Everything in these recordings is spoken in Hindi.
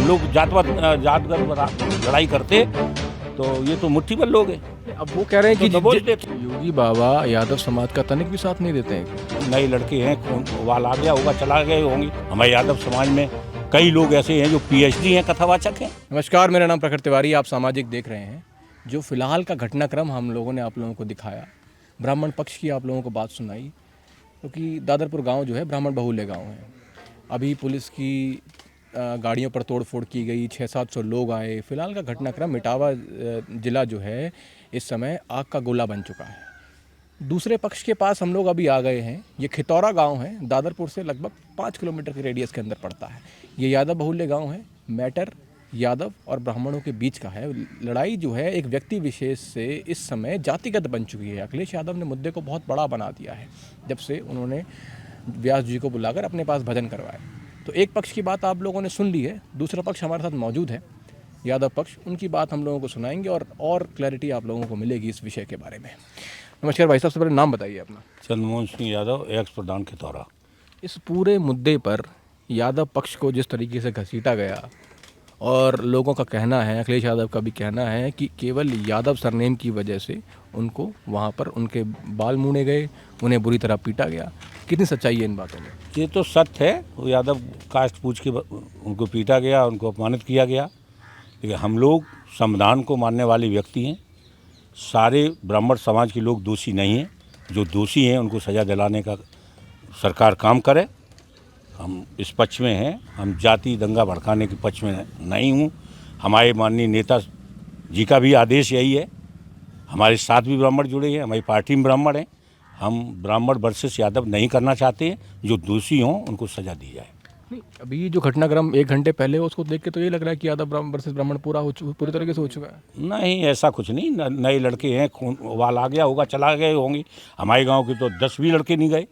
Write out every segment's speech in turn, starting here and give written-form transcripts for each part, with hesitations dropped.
हम लोग जातगत लड़ाई करते तो ये तो मुट्ठी भर लोग हैं। अब वो कह रहे हैं कि तो बोलते थे। योगी बाबा यादव समाज का तनिक भी साथ नहीं देते हैं। नए लड़के हैं, खून वाल आ गया होगा, चला गए होंगे। हमारे यादव समाज में कई लोग ऐसे हैं जो PhD हैं, कथावाचक हैं। नमस्कार, मेरा नाम प्रखर तिवारी, आप सामाजिक देख रहे हैं। जो फिलहाल का घटनाक्रम हम लोगों ने आप लोगों को दिखाया, ब्राह्मण पक्ष की आप लोगों को बात सुनाई, क्योंकि दादरपुर गांव जो है ब्राह्मण बहुल्य गांव है। अभी पुलिस की गाड़ियों पर तोड़फोड़ की गई, 600-700 लोग आए। फिलहाल का घटनाक्रम इटावा ज़िला जो है इस समय आग का गोला बन चुका है। दूसरे पक्ष के पास हम लोग अभी आ गए हैं। ये खितौरा गांव है, दादरपुर से लगभग 5 किलोमीटर के रेडियस के अंदर पड़ता है। ये यादव बहुल्य गांव है। मैटर यादव और ब्राह्मणों के बीच का है। लड़ाई जो है एक व्यक्ति विशेष से इस समय जातिगत बन चुकी है। अखिलेश यादव ने मुद्दे को बहुत बड़ा बना दिया है जब से उन्होंने व्यास जी को बुलाकर अपने पास भजन करवाए। तो एक पक्ष की बात आप लोगों ने सुन ली है, दूसरा पक्ष हमारे साथ मौजूद है, यादव पक्ष। उनकी बात हम लोगों को सुनाएंगे और क्लैरिटी आप लोगों को मिलेगी इस विषय के बारे में। नमस्कार भाई साहब, सबसे पहले नाम बताइए अपना। चंद्रमोहन सिंह यादव, एक्स प्रधान खितौरा। इस पूरे मुद्दे पर यादव पक्ष को जिस तरीके से घसीटा गया, और लोगों का कहना है, अखिलेश यादव का भी कहना है कि केवल यादव सरनेम की वजह से उनको वहाँ पर उनके बाल मूड़े गए, उन्हें बुरी तरह पीटा गया। कितनी सच्चाई है इन बातों में? ये तो सत्य है। वो यादव कास्ट पूछ के उनको पीटा गया, उनको अपमानित किया गया। लेकिन हम लोग संविधान को मानने वाले व्यक्ति हैं। सारे ब्राह्मण समाज के लोग दोषी नहीं हैं। जो दोषी हैं उनको सज़ा दिलाने का सरकार काम करे। हम इस पक्ष में हैं। हम जाति दंगा भड़काने के पक्ष में नहीं हूँ। हमारे माननीय नेता जी का भी आदेश यही है। हमारे साथ भी ब्राह्मण जुड़े हैं, हमारी पार्टी में ब्राह्मण हैं। हम ब्राह्मण वर्सेस यादव नहीं करना चाहते हैं। जो दोषी हों उनको सज़ा दी जाए। नहीं, अभी जो घटनाक्रम 1 घंटे पहले उसको देख के तो ये लग रहा है कि यादव वर्सेस ब्राह्मण पूरी तरीके से हो चुका है। नहीं, ऐसा कुछ नहीं। नए लड़के हैं, खून वाल आ गया होगा, चला गए होंगे। हमारे गांव के तो 10 भी लड़के नहीं गए।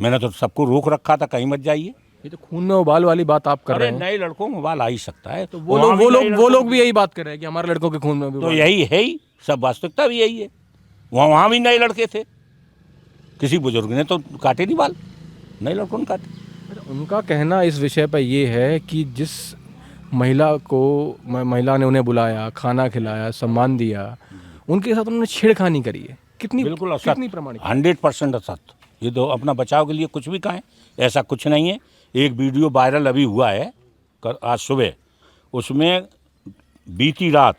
मैंने तो सबको रोक रखा था, कहीं मत जाइए। ये तो खून में उबाल वाली बात आप कर रहे अरे हैं। नए लड़कों में उबाल आ ही सकता है। तो वो लोग भी यही बात कर रहे हैं कि हमारे लड़कों के खून में भी तो उबाल। यही है ही, सब वास्तविकता भी यही है। वहाँ भी नए लड़के थे। किसी बुजुर्ग ने तो काटे नहीं बाल, नए लड़कों ने काटे। उनका कहना इस विषय पर ये है कि जिस महिला ने उन्हें बुलाया, खाना खिलाया, सम्मान दिया, उनके साथ उन्होंने छेड़खानी करी है। बिल्कुल असत्य, कितनी प्रमाणिक? 100% असत्य। ये तो अपना बचाव के लिए कुछ भी कहें, ऐसा कुछ नहीं है। एक वीडियो वायरल अभी हुआ है आज सुबह। उसमें बीती रात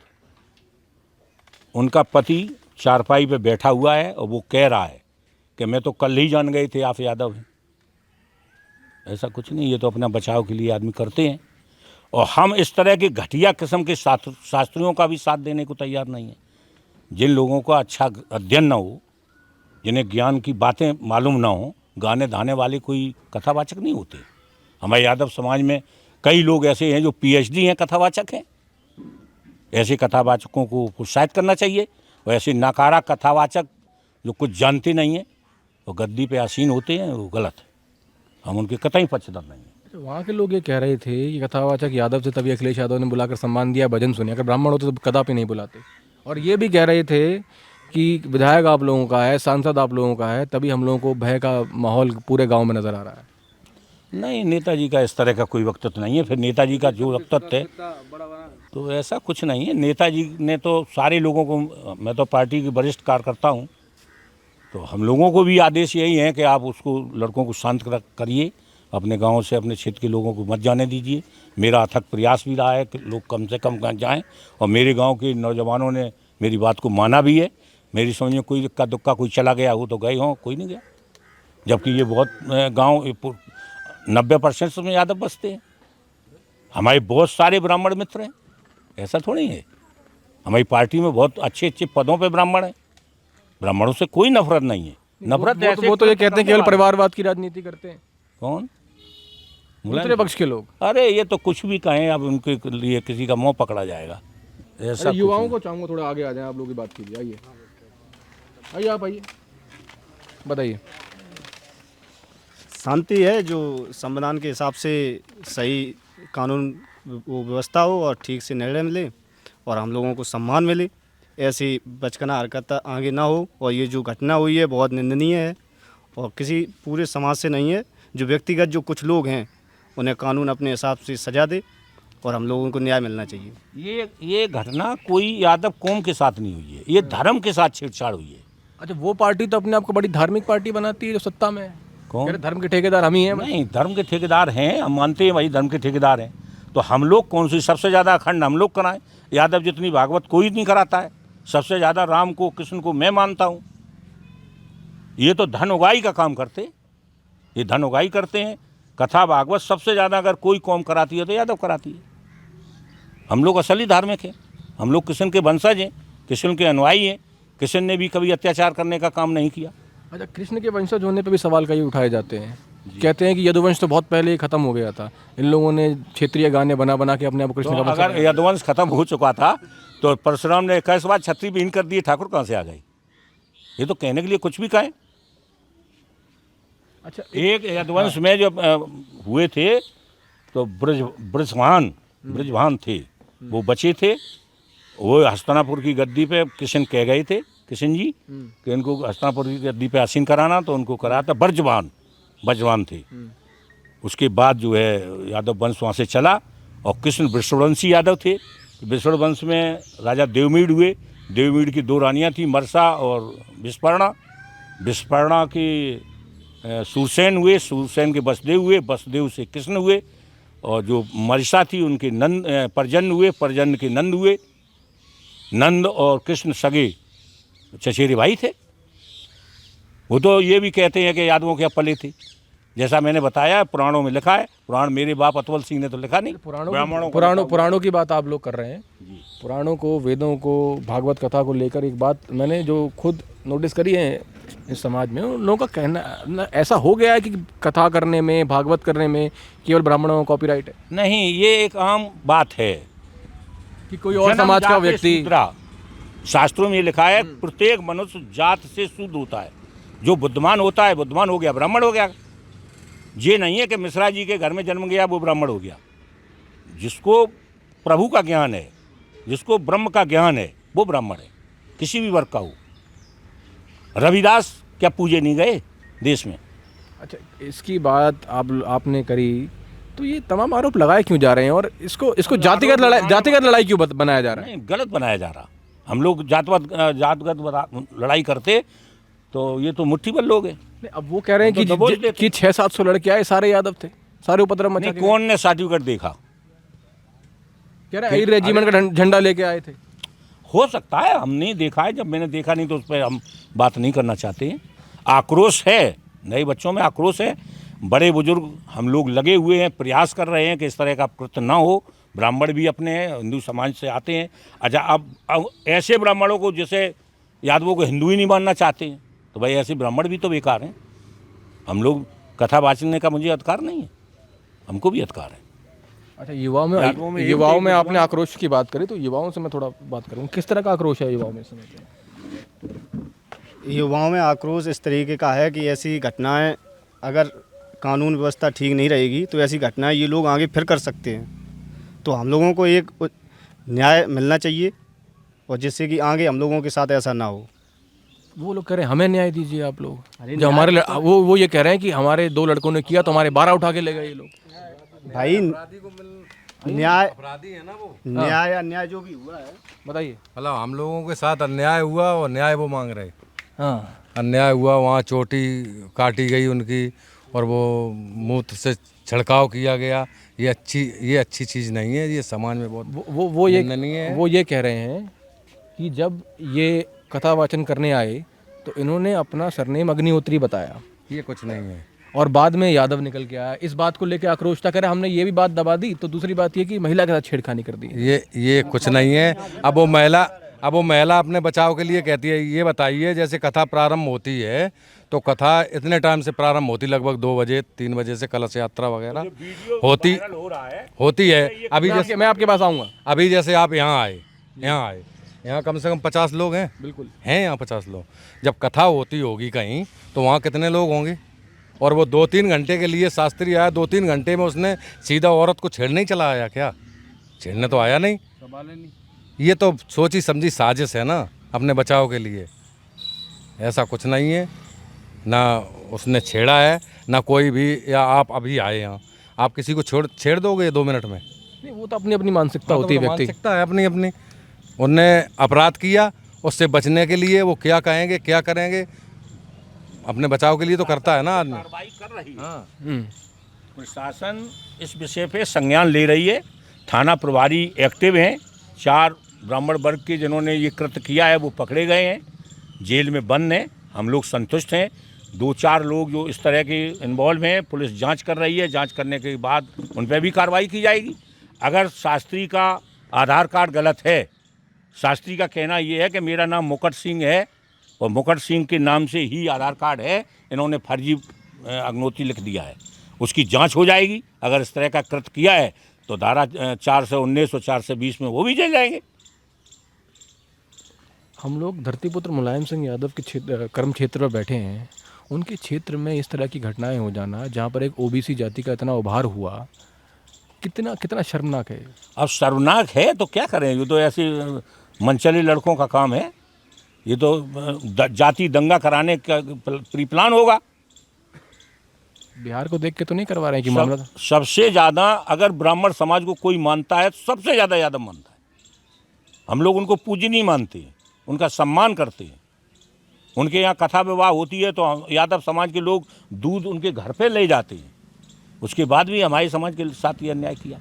उनका पति चारपाई पे बैठा हुआ है और वो कह रहा है कि मैं तो कल ही जान गए थे आप यादव हैं। ऐसा कुछ नहीं। ये तो अपना बचाव के लिए आदमी करते हैं। और हम इस तरह के घटिया किस्म के शास्त्रियों का भी साथ देने को तैयार नहीं है। जिन लोगों का अच्छा अध्ययन ना हो, जिन्हें ज्ञान की बातें मालूम ना हो, गाने धाने वाले कोई कथावाचक नहीं होते। हमारे यादव समाज में कई लोग ऐसे हैं जो PhD हैं, कथावाचक हैं। ऐसे कथावाचकों को प्रोत्साहित करना चाहिए। और ऐसे नाकारा कथावाचक जो कुछ जानते नहीं हैं और गद्दी पे आसीन होते हैं, वो गलत है। हम उनके कतई पक्षधर नहीं हैं। वहाँ के लोग ये कह रहे थे कि कथावाचक यादव से तभी अखिलेश यादव ने बुलाकर सम्मान दिया, भजन सुने। अगर ब्राह्मण होते तो कदापि नहीं बुलाते। और ये भी कह रहे थे कि विधायक आप लोगों का है, सांसद आप लोगों का है, तभी हम लोगों को भय का माहौल पूरे गांव में नजर आ रहा है। नहीं, नेताजी का इस तरह का कोई वक्तव्य नहीं है। फिर नेताजी का जो वक्तव्य है तो ऐसा कुछ नहीं है। नेताजी ने तो सारे लोगों को, मैं तो पार्टी की वरिष्ठ कार्यकर्ता हूँ, तो हम लोगों को भी आदेश यही है कि आप उसको लड़कों को शांत करिए। अपने गांव से, अपने क्षेत्र के लोगों को मत जाने दीजिए। मेरा अथक प्रयास भी रहा है कि लोग कम से कम जाएं। और मेरे गांव के नौजवानों ने मेरी बात को माना भी है। मेरी समझ में कोई इक्का दुक्का कोई चला गया हो तो गए हों, कोई नहीं गया। जबकि ये बहुत गाँव 90% में यादव बसते हैं। हमारे बहुत सारे ब्राह्मण मित्र हैं, ऐसा थोड़ी है। हमारी पार्टी में बहुत अच्छे अच्छे पदों पे ब्राह्मण हैं। ब्राह्मणों से कोई नफरत नहीं है। नफरत वो तो ये कहते हैं केवल परिवारवाद की राजनीति करते हैं। कौन? दूसरे पक्ष के लोग। अरे ये तो कुछ भी कहें, अब उनके लिए किसी का मुंह पकड़ा जाएगा, ऐसा। युवाओं को चाहूँगा थोड़ा आगे आ जाए, आप लोग की बात कीजिए। आइए आइए, आप आइए, बताइए। शांति है, जो संविधान के हिसाब से सही कानून वो व्यवस्था हो और ठीक से निर्णय मिले और हम लोगों को सम्मान मिले। ऐसी बचकाना हरकत आगे ना हो। और ये जो घटना हुई है बहुत निंदनीय है और किसी पूरे समाज से नहीं है। जो व्यक्तिगत जो कुछ लोग हैं उन्हें कानून अपने हिसाब से सजा दे और हम लोगों को न्याय मिलना चाहिए। ये घटना कोई यादव कौम के साथ नहीं हुई है, ये धर्म के साथ छेड़छाड़ हुई है। अच्छा, वो पार्टी तो अपने आप को बड़ी धार्मिक पार्टी बनाती है जो सत्ता में है। कौन? कह रहे धर्म के ठेकेदार हम ही हैं। नहीं, धर्म के ठेकेदार हैं, हम मानते हैं भाई धर्म के ठेकेदार हैं। तो हम लोग कौन सी सबसे ज़्यादा अखंड हम लोग कराएं? यादव जितनी भागवत कोई नहीं कराता है। सबसे ज़्यादा राम को कृष्ण को मैं मानता हूँ। ये तो धन उगाई का काम करते, ये धन उगाई करते हैं। कथा भागवत सबसे ज़्यादा अगर कोई कौम कराती है तो यादव कराती है। हम लोग असली धार्मिक हैं, हम लोग कृष्ण के वंशज हैं, कृष्ण के अनुयायी हैं। कृष्ण ने भी कभी अत्याचार करने का काम नहीं किया। अच्छा, कृष्ण के वंशज होने पे भी सवाल कई उठाए जाते हैं। कहते हैं कि यदुवंश तो बहुत पहले ही खत्म हो गया था, इन लोगों ने क्षेत्रीय गाने बना बना के अपने आप को कृष्ण तो का वंशज अगर यदुवंश खत्म हो चुका था तो परशुराम ने 21 बार छत्री विहीन कर दिए, ठाकुर कहाँ से आ गए? ये तो कहने के लिए कुछ भी कहें। अच्छा, एक यदुवंश में जो हुए थे तो ब्रजवान थे, वो बचे थे। वो हस्तिनापुर की गद्दी पे कृष्ण कह गए थे, कृष्ण जी कि इनको हस्तिनापुर की गद्दी पे आसीन कराना, तो उनको कराया था। बजवान थे। उसके बाद जो है यादव वंश वहाँ से चला और कृष्ण वृषणवंशी यादव थे। वृषणवंश में राजा देवमीड़ हुए। देवमीड़ की 2 रानियाँ थी, मरसा और विस्पर्णा। विस्पर्णा के सूरसेन हुए, सूरसेन के वसुदेव हुए, वसुदेव से कृष्ण हुए। और जो मरसा थी उनके नंद परजन हुए, परजन के नंद हुए। नंद और कृष्ण सगे चचेरे भाई थे। वो तो ये भी कहते हैं कि यादवों के पले थे, जैसा मैंने बताया पुराणों में लिखा है। पुराण मेरे बाप अतवल सिंह ने तो लिखा नहीं, पुराणों की बात आप लोग कर रहे हैं। पुराणों को, वेदों को, भागवत कथा को लेकर एक बात मैंने जो खुद नोटिस करी है इस समाज में, उन लोगों का कहना ऐसा हो गया है कि कथा करने में, भागवत करने में केवल ब्राह्मणों को कॉपीराइट है। नहीं, ये एक आम बात है कि कोई और समाज का व्यक्ति, शास्त्रों में ये लिखा है प्रत्येक मनुष्य जात से शुद्ध होता है। जो बुद्धिमान होता है, बुद्धिमान हो गया, ब्राह्मण हो गया। ये नहीं है कि मिश्रा जी के घर में जन्म गया वो ब्राह्मण हो गया। जिसको प्रभु का ज्ञान है, जिसको ब्रह्म का ज्ञान है, वो ब्राह्मण है, किसी भी वर्ग का हो। रविदास क्या पूजे नहीं गए देश में? अच्छा, इसकी बात आपने करी तो ये तमाम आरोप लगाए क्यों जा रहे हैं, और इसको जातिगत लड़ाई क्यों बनाया जा रहा है? नहीं, गलत बनाया जा रहा। हम लोग जातगत लड़ाई करते तो ये तो मुट्ठीभर लोग हैं। अब वो कह रहे हैं कि 600-700 लड़के आए, सारे यादव थे, सारे उपद्रव मचा के। कौन ने सर्टिफिकेट देखा? कह रहे हैं रेजिमेंट का झंडा लेके आए थे। हो सकता है, हम नहीं देखा है। जब मैंने देखा नहीं तो उस पर हम बात नहीं करना चाहते हैं। आक्रोश है, नए बच्चों में आक्रोश है। बड़े बुजुर्ग हम लोग लगे हुए हैं, प्रयास कर रहे हैं कि इस तरह का कृत्य ना हो। ब्राह्मण भी अपने हिंदू समाज से आते हैं। अच्छा, अब ऐसे ब्राह्मणों को, जैसे यादवों को हिंदू ही नहीं मानना चाहते हैं, तो भाई ऐसे ब्राह्मण भी तो बेकार हैं। हम लोग कथा वाचने का मुझे अधिकार नहीं है, हमको भी अधिकार है। अच्छा, युवाओं में आपने आक्रोश की बात करी, तो युवाओं से मैं थोड़ा बात करूँ। किस तरह का आक्रोश है युवाओं में इस समय? युवाओं में आक्रोश इस तरीके का है कि ऐसी घटनाएं, अगर कानून व्यवस्था ठीक नहीं रहेगी तो ऐसी घटनाएं ये लोग आगे फिर कर सकते हैं। तो हम लोगों को एक न्याय मिलना चाहिए, और जिससे कि आगे हम लोगों के साथ ऐसा ना हो। वो लोग कह रहे हैं हमें न्याय दीजिए आप लोग। जो हमारे वो ये कह रहे हैं कि हमारे 2 लड़कों ने किया तो हमारे 12 उठा के ले गए ये लोग। भाई न्याय अपराधी है ना वो। न्याय अन्याय जो भी हुआ है, बताइए। मतलब हम लोगों के साथ अन्याय हुआ और न्याय वो मांग रहे। हाँ, अन्याय हुआ, वहाँ चोटी काटी गई उनकी, और वो मूत्र से छिड़काव किया गया। ये अच्छी चीज़ नहीं है। ये समाज में बहुत वो ये कह रहे हैं कि जब ये कथा वाचन करने आए तो इन्होंने अपना सरनेम अग्निहोत्री बताया। ये कुछ नहीं है, और बाद में यादव निकल के आया। इस बात को लेकर आक्रोश था, कह रहे हमने ये भी बात दबा दी, तो दूसरी बात ये कि महिला के साथ छेड़खानी कर दी। ये कुछ नहीं है। अब वो महिला अपने बचाव के लिए कहती है। ये बताइए, जैसे कथा प्रारंभ होती है तो कथा इतने टाइम से प्रारंभ होती, लगभग 2 बजे 3 बजे से कलश यात्रा वगैरह होती है। अभी जैसे मैं आपके पास आऊँगा। अभी जैसे आप यहाँ आए, यहाँ कम से कम 50 लोग हैं। बिल्कुल हैं यहाँ 50 लोग। जब कथा होती होगी कहीं तो वहाँ कितने लोग होंगे? और वो 2-3 घंटे के लिए शास्त्री आया, 2-3 घंटे में उसने सीधा औरत को छेड़ने ही चला आया क्या? छेड़ने तो आया नहीं। ये तो सोची समझी साजिश है ना अपने बचाव के लिए। ऐसा कुछ नहीं है, ना उसने छेड़ा है ना कोई भी। या आप अभी आए यहाँ, आप किसी को छेड़ दोगे 2 मिनट में? नहीं, वो तो अपनी अपनी मानसिकता होती है व्यक्ति की। मानसिकता है अपनी अपनी। उनने अपराध किया, उससे बचने के लिए वो क्या कहेंगे क्या करेंगे, अपने बचाव के लिए तो करता है ना आदमी। कार्रवाई कर रही है। हम्म। प्रशासन इस विषय पे संज्ञान ले रही है। थाना प्रभारी एक्टिव हैं। 4 ब्राह्मण वर्ग के जिन्होंने ये कृत्य किया है वो पकड़े गए हैं, जेल में बंद हैं। हम लोग संतुष्ट हैं। 2-4 लोग जो इस तरह के इन्वॉल्व हैं, पुलिस जांच कर रही है। जांच करने के बाद उन पर भी कार्रवाई की जाएगी। अगर शास्त्री का आधार कार्ड गलत है, शास्त्री का कहना ये है कि मेरा नाम मुकुट सिंह है और मुकुट सिंह के नाम से ही आधार कार्ड है, इन्होंने फर्जी अग्नोती लिख दिया है। उसकी जांच हो जाएगी। अगर इस तरह का कृत्य किया है तो धारा 419 और 420 में वो भी जेल जाएंगे। हम लोग धरतीपुत्र मुलायम सिंह यादव के कर्म क्षेत्र पर बैठे हैं। उनके क्षेत्र में इस तरह की घटनाएं हो जाना, जहां पर एक ओबीसी जाति का इतना उभार हुआ, कितना कितना शर्मनाक है। अब शर्मनाक है तो क्या करें, ये तो ऐसे मनचले लड़कों का काम है। ये तो जाति दंगा कराने का प्री प्लान होगा। बिहार को देख के तो नहीं करवा रहे हैं कि मामला सबसे ज़्यादा अगर ब्राह्मण समाज को कोई मानता है तो सबसे ज़्यादा यादव मानता है। हम लोग उनको पूजनीय मानते हैं, उनका सम्मान करते हैं। उनके यहाँ कथा विवाह होती है तो यादव समाज के लोग दूध उनके घर पे ले जाते हैं। उसके बाद भी हमारे समाज के साथ ये अन्याय किया।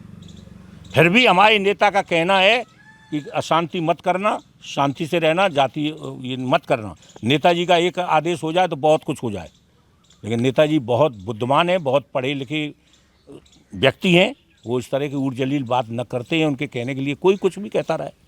फिर भी हमारे नेता का कहना है कि अशांति मत करना, शांति से रहना, जाति ये मत करना। नेताजी का एक आदेश हो जाए तो बहुत कुछ हो जाए। लेकिन नेताजी बहुत बुद्धिमान हैं, बहुत पढ़े लिखे व्यक्ति हैं। वो इस तरह की ऊर्जलील बात न करते हैं। उनके कहने के लिए कोई कुछ भी कहता रहे।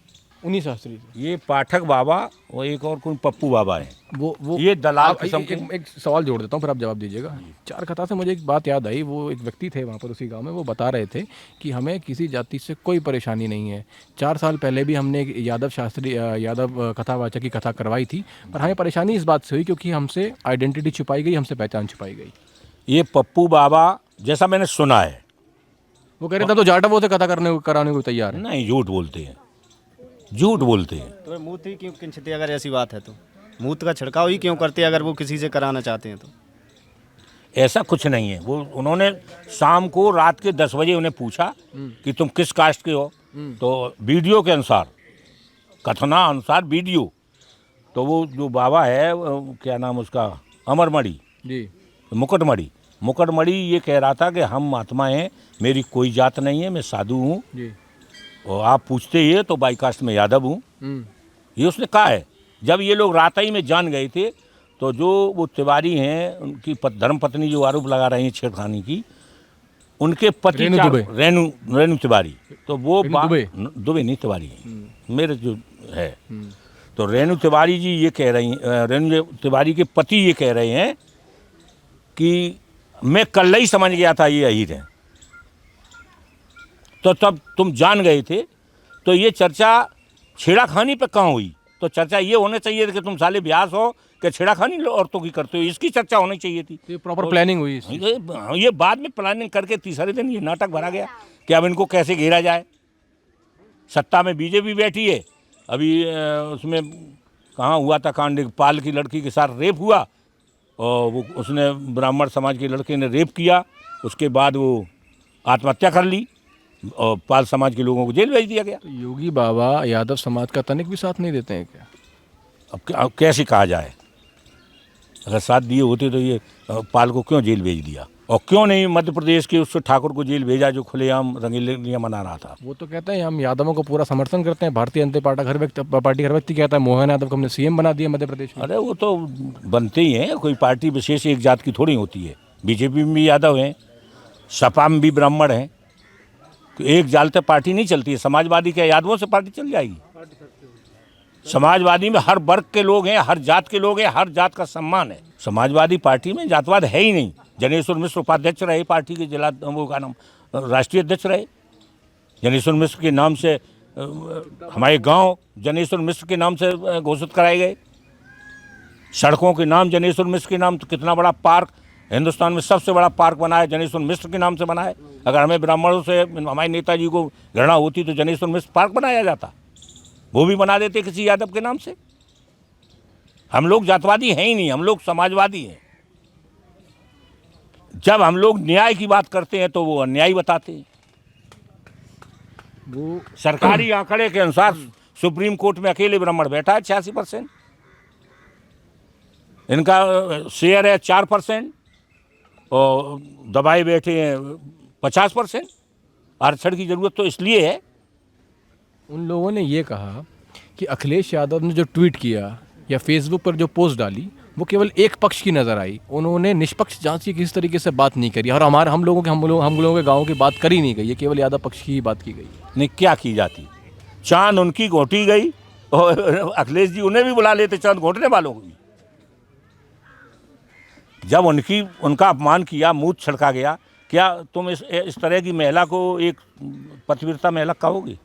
उन्हीं शास्त्री ये पाठक बाबा और एक और कोई पप्पू बाबा है। वो ये दलाल किस्म के। एक सवाल जोड़ देता हूँ, फिर आप जवाब दीजिएगा। चार कथा से मुझे एक बात याद आई। वो एक व्यक्ति थे वहाँ पर उसी गांव में, वो बता रहे थे कि हमें किसी जाति से कोई परेशानी नहीं है। 4 साल पहले भी हमने एक यादव कथावाचक की कथा करवाई थी, पर हमें परेशानी इस बात से हुई क्योंकि हमसे आइडेंटिटी छुपाई गई, हमसे पहचान छुपाई गई। ये पप्पू बाबा जैसा मैंने सुना है, वो कह रहे थे तो जाटवों से कथा कराने को तैयार है। नहीं, झूठ बोलते हैं, झूठ बोलते हैं। तो मूत ही क्यों खिंचते अगर ऐसी बात है तो? मूत का छिड़काव ही क्यों करते अगर वो किसी से कराना चाहते हैं तो? ऐसा कुछ नहीं है। वो उन्होंने शाम को रात के 10 बजे उन्हें पूछा कि तुम किस कास्ट के हो, तो वीडियो के अनुसार, कथना अनुसार वीडियो, तो वो जो बाबा है क्या नाम उसका, अमरमणि जी, मुकुटमणि ये कह रहा था कि हम महात्मा हैं, मेरी कोई जात नहीं है, मैं साधु हूँ जी। और आप पूछते ही तो बाईकास्ट में यादव हूँ, ये उसने कहा है। जब ये लोग राताई में जान गए थे तो जो वो तिवारी हैं, उनकी धर्मपत्नी जो आरोप लगा रही हैं छेड़खानी की, उनके पति रेणु तिवारी, तो वो दुबे नहीं तिवारी है मेरे जो है। तो रेणु तिवारी जी ये कह रही हैं, रेणु तिवारी के पति ये कह रहे हैं कि मैं कल ही समझ गया था ये अहीर है। तो तब तुम जान गए थे तो ये चर्चा छेड़ाखानी पे कहाँ हुई? तो चर्चा ये होना चाहिए कि तुम साले ब्यास हो कि छेड़ाखानी औरतों की करते हो, इसकी चर्चा होनी चाहिए थी। तो प्रॉपर प्लानिंग हुई ये बाद में प्लानिंग करके तीसरे दिन ये नाटक भरा गया कि अब इनको कैसे घेरा जाए। सत्ता में बीजेपी बैठी है। अभी उसमें कहाँ हुआ था कांड, पाल की लड़की के साथ रेप हुआ और वो उसने ब्राह्मण समाज के लड़के ने रेप किया, उसके बाद वो आत्महत्या कर ली और पाल समाज के लोगों को जेल भेज दिया गया। तो योगी बाबा यादव समाज का तनिक भी साथ नहीं देते हैं क्या? अब कैसे कहा जाए, अगर साथ दिए होते तो ये पाल को क्यों जेल भेज दिया, और क्यों नहीं मध्य प्रदेश के उस ठाकुर को जेल भेजा जो खुलेआम रंगीलियाँ मना रहा था। वो तो कहते हैं हम यादवों को पूरा समर्थन करते हैं। भारतीय जनता पार्टी हर व्यक्ति कहता है मोहन यादव को हमने सीएम बना दिया मध्य प्रदेश में। अरे वो तो बनते ही हैं, कोई पार्टी विशेष एक जात की थोड़ी होती है। बीजेपी में भी यादव हैं, सपा में भी ब्राह्मण हैं, एक जालते पार्टी नहीं चलती है। समाजवादी क्या यादवों से पार्टी चल जाएगी? समाजवादी में हर वर्ग के लोग हैं, हर जात के लोग हैं, हर जात का सम्मान है। समाजवादी पार्टी में जातवाद है ही नहीं। जनेश्वर मिश्र उपाध्यक्ष रहे पार्टी के, जिला वो का नाम राष्ट्रीय अध्यक्ष रहे। जनेश्वर मिश्र के नाम से हमारे गांव जनेश्वर मिश्र के नाम से घोषित कराए गए। सड़कों के नाम जनेश्वर मिश्र के नाम। तो कितना बड़ा पार्क, हिंदुस्तान में सबसे बड़ा पार्क बना है जनेश्वर मिश्र के नाम से बना है। अगर हमें ब्राह्मणों से, हमारे नेताजी को घृणा होती तो जनेश्वर मिश्र पार्क बनाया जाता, वो भी बना देते किसी यादव के नाम से। हम लोग जातवादी हैं ही नहीं, हम लोग समाजवादी हैं। जब हम लोग न्याय की बात करते हैं तो वो अन्याय बताते हैं। वो सरकारी आंकड़े के अनुसार सुप्रीम कोर्ट में अकेले ब्राह्मण बैठा है 86%, इनका शेयर है 4% और दबाए बैठे हैं 50%। आरक्षण की जरूरत तो इसलिए है। उन लोगों ने ये कहा कि अखिलेश यादव ने जो ट्वीट किया या फेसबुक पर जो पोस्ट डाली वो केवल एक पक्ष की नज़र आई, उन्होंने निष्पक्ष जांच की किसी तरीके से बात नहीं करी और हम लोगों के गाँव की बात करी नहीं गई, ये केवल यादव पक्ष की ही बात की गई। नहीं, क्या की जाती, चांद उनकी घोटी गई और अखिलेश जी उन्हें भी बुला लेते चांद घोटने वालों को भी। जब उनका अपमान किया, मुंह छिड़का गया, क्या तुम इस तरह की महिला को एक पतिव्रता महिला कहोगे?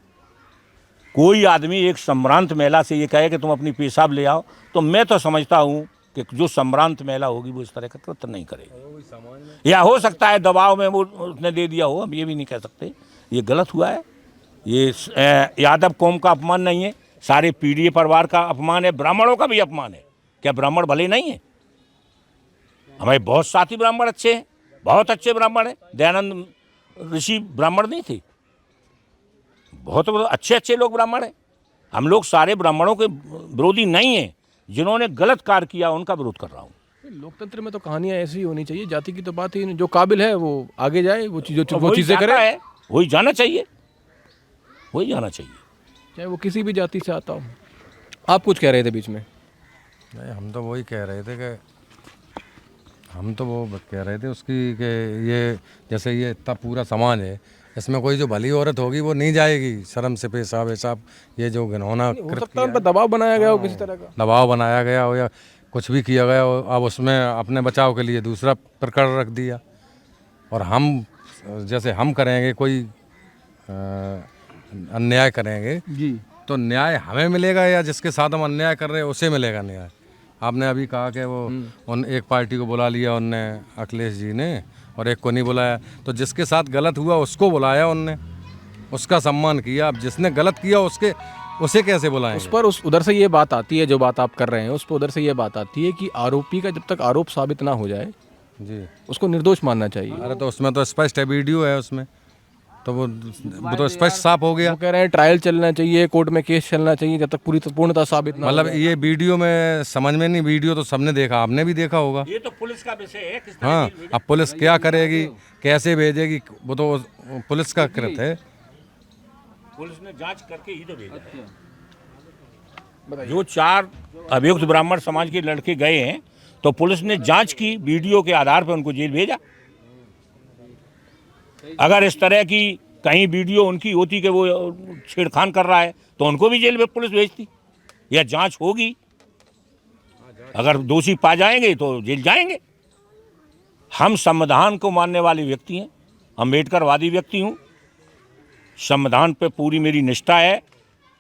कोई आदमी एक संभ्रांत महिला से ये कहे कि तुम अपनी पेशाब ले आओ, तो मैं तो समझता हूँ कि जो संभ्रांत महिला होगी वो इस तरह का कृत्य नहीं करेगी। या हो सकता है दबाव में वो उसने दे दिया हो, हम ये भी नहीं कह सकते। ये गलत हुआ है। ये यादव कौम का अपमान नहीं है, सारे पीढ़ी परिवार का अपमान है, ब्राह्मणों का भी अपमान है। क्या ब्राह्मण भले नहीं है? हमारे बहुत साथी ब्राह्मण अच्छे हैं, बहुत अच्छे ब्राह्मण हैं। दयानंद ऋषि ब्राह्मण नहीं थे, बहुत अच्छे लोग ब्राह्मण हैं। हम लोग सारे ब्राह्मणों के विरोधी नहीं हैं। जिन्होंने गलत कार्य किया उनका विरोध कर रहा हूँ। लोकतंत्र में तो कहानियाँ ऐसी होनी चाहिए, जाति की तो बात ही नहीं। जो काबिल है वो आगे जाए, वो चीज़ें करे, वही जाना चाहिए, वही जाना चाहिए, चाहे वो किसी भी जाति से आता हो। आप कुछ कह रहे थे बीच में? नहीं, हम तो वही कह रहे थे कि उसकी कि ये जैसे ये इतना पूरा समाज है, इसमें कोई जो भली औरत होगी वो नहीं जाएगी शर्म से पेशाब वेशाब, ये जो घिनौना हो सकता है उन पर दबाव बनाया गया हो, किसी तरह का दबाव बनाया गया हो या कुछ भी किया गया हो। अब उसमें अपने बचाव के लिए दूसरा प्रकरण रख दिया। और हम जैसे हम करेंगे कोई अन्याय करेंगे जी, तो न्याय हमें मिलेगा या जिसके साथ हम अन्याय कर रहे हैं उसे मिलेगा न्याय? आपने अभी कहा कि वो उन एक पार्टी को बुला लिया उनने, अखिलेश जी ने, और एक को नहीं बुलाया। तो जिसके साथ गलत हुआ उसको बुलाया उनने, उसका सम्मान किया। अब जिसने गलत किया उसे कैसे बुलाएंगे? उस पर उधर से ये बात आती है, जो बात आप कर रहे हैं उस पर उधर से ये बात आती है कि आरोपी का जब तक आरोप साबित ना हो जाए जी उसको निर्दोष मानना चाहिए। अरे तो उसमें तो स्पष्ट है, वीडियो है उसमें, तो वो तो स्पष्ट साफ हो गया। वो कह रहे हैं ट्रायल चलना चाहिए, कोर्ट में केस चलना चाहिए जब तक पूर्णतः साबित ना। मतलब ये वीडियो में समझ में नहीं, वीडियो तो सबने देखा, आपने भी देखा होगा। ये तो पुलिस का विषय है, किस तरह हाँ, अब पुलिस क्या करेगी, कैसे भेजेगी, वो तो पुलिस का कृत्य है। पुलिस ने जांच करके ही तो भेजा है। जो 4 अभियुक्त ब्राह्मण समाज के लड़के गए हैं तो पुलिस ने जांच की, वीडियो के आधार पर उनको जेल भेजा। अगर इस तरह की कहीं वीडियो उनकी होती कि वो छेड़खान कर रहा है तो उनको भी जेल में पुलिस भेजती, या जांच होगी। अगर दोषी पा जाएंगे तो जेल जाएंगे। हम संविधान को मानने वाले व्यक्ति हैं, अम्बेडकरवादी व्यक्ति हूँ, संविधान पे पूरी मेरी निष्ठा है।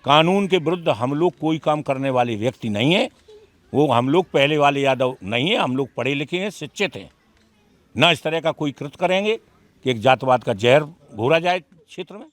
कानून के विरुद्ध हम लोग कोई काम करने वाले व्यक्ति नहीं है। वो हम लोग पहले वाले यादव नहीं है, हम लोग पढ़े लिखे हैं, शिक्षित हैं। ना इस तरह का कोई कृत्य करेंगे कि एक जातवाद का जहर घोरा जाए क्षेत्र में।